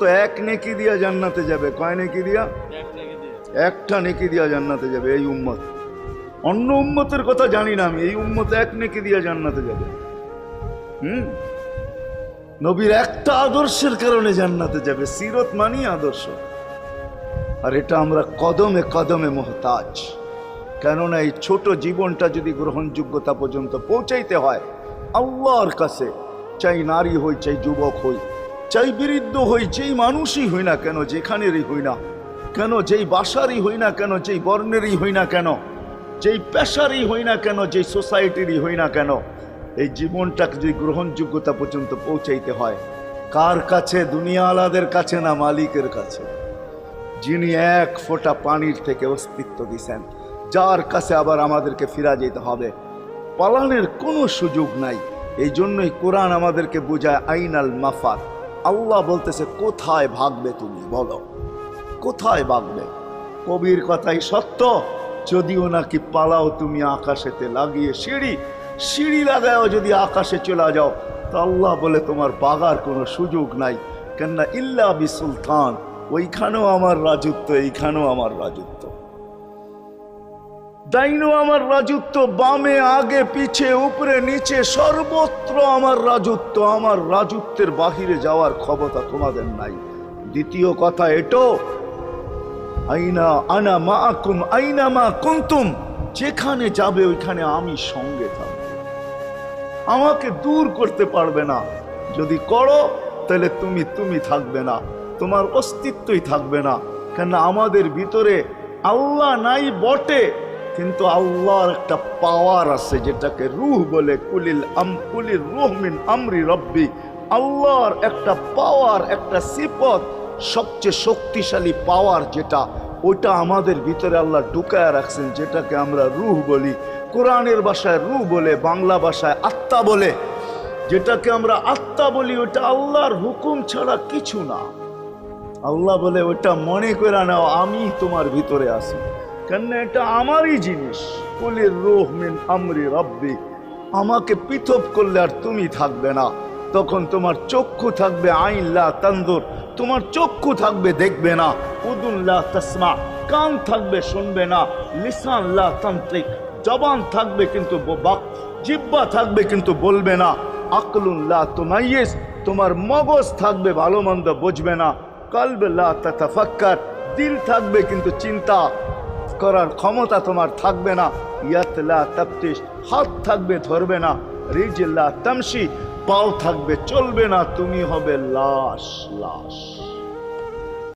উম্মত এক নেকি দিয়া জান্নাতে যাবে। কয় নেকি দিয়া? একটা নেকি দিয়া জান্নাতে যাবে এই উম্মত। অন্য উম্মতের কথা জানি না আমি, এই উম্মত এক নেকি দিয়া জান্নাতে যাবে। নবীর একটা আদর্শের কারণে জান্নাতে যাবে। সিরত মানি আদর্শ। আর এটা আমরা কদমে কদমে মুহতাজ। কেননা এই ছোট জীবনটা যদি গ্রহণযোগ্যতা পর্যন্ত পৌঁছাইতে হয় আল্লাহর কাছে, চাই নারী হই, চাই যুবক হই, চাই বৃদ্ধ হই, যেই মানুষই হই না কেন, যেখানেরই হই না কেন, যেই বাসারই হই না কেন, যেই বর্ণেরই হই না কেন, যেই পেশারই হই না কেন, যেই সোসাইটিরই হই না কেন, এই জীবনটাকে যদি গ্রহণযোগ্যতা পর্যন্ত পৌঁছাইতে হয় কার কাছে? দুনিয়াওয়ালাদের কাছে না, মালিকের কাছে, যিনি এক ফোঁটা পানির থেকে অস্তিত্ব দিয়েছেন, যার কাছে আবার আমাদেরকে ফিরা যেতে হবে। পালানের কোনো সুযোগ নাই। এই জন্যই কোরআন আমাদেরকে বোঝায় আইনাল মাফার। আল্লাহ বলতেছে কোথায় ভাগবে তুমি, বলো কোথায় ভাগবে? কবির কথাই সত্য, যদিও নাকি পালাও তুমি আকাশেতে লাগিয়ে সিঁড়ি, সিঁড়ি লাগাও যদি আকাশে চলে যাও, তা আল্লাহ বলে তোমার পাগার কোনো সুযোগ নাই। কেননা ইল্লা বিসুলতান, ওইখানেও আমার রাজত্ব, এইখানেও আমার রাজত্ব, ডাইনো আমার রাজত্ব, বামে আগে পিছে উপরে নিচে সর্বত্র আমার রাজত্ব। আমার রাজত্বের বাহিরে যাওয়ার ক্ষমতা তোমাদের নাই। দ্বিতীয় কথা এটো, আইনা আনা মাআকুম আইনা মা কুনতুম, যেখানে যাবে ওইখানে আমি সঙ্গে থাকব, আমাকে দূর করতে পারবে না। যদি করো তাহলে তুমি থাকবে না, তোমার অস্তিত্বই থাকবে না। কেন আমাদের ভিতরে আল্লাহ নাই বটে, কিন্তু আল্লাহর একটা পাওয়ার আছে যেটাকে রূহ বলে। কুলির রূহ মিন আমরি রব্বি, আল্লাহর একটা পাওয়ার, একটা সিফত, সবচেয়ে শক্তিশালী পাওয়ার যেটা, ওইটা আমাদের ভিতরে আল্লাহ ঢুকায় রাখছেন, যেটাকে আমরা রূহ বলি। কোরআনের ভাষায় রূহ বলে, বাংলা ভাষায় আত্মা বলে। যেটাকে আমরা আত্মা বলি ওটা আল্লাহর হুকুম ছাড়া কিছু না। আল্লাহ বলে ওটা মনে করে নাও আমি তোমার ভিতরে আছি, কেন এটা আমারই জিনিস। কুলির রূহ মিন আমরি রব্বি, আমাকে পৃথক করলে আর তুমি থাকবে না। তখন তোমার চক্ষু থাকবে আইন লা তানজুর, তোমার চক্ষু থাকবে দেখবে না। উদুন লা তাসমা, কান থাকবে শুনবে না। লিসান লা তানতিক, জবান থাকবে কিন্তু জিহ্বা থাকবে কিন্তু বলবে না। আকলুন লা তুমাইয়িজ, তোমার মগজ থাকবে ভালো মন্দ বুঝবে না। কলব লা তাতাফাক্কার, দিল থাকবে কিন্তু চিন্তা করার ক্ষমতা তোমার থাকবে না। ইয়াত লা তাফতিশ, হাত থাকবে ধরবে না। রিজল লা তামশি, পাও থাকবে চলবে না। তুমি হবে লাশ। লাশ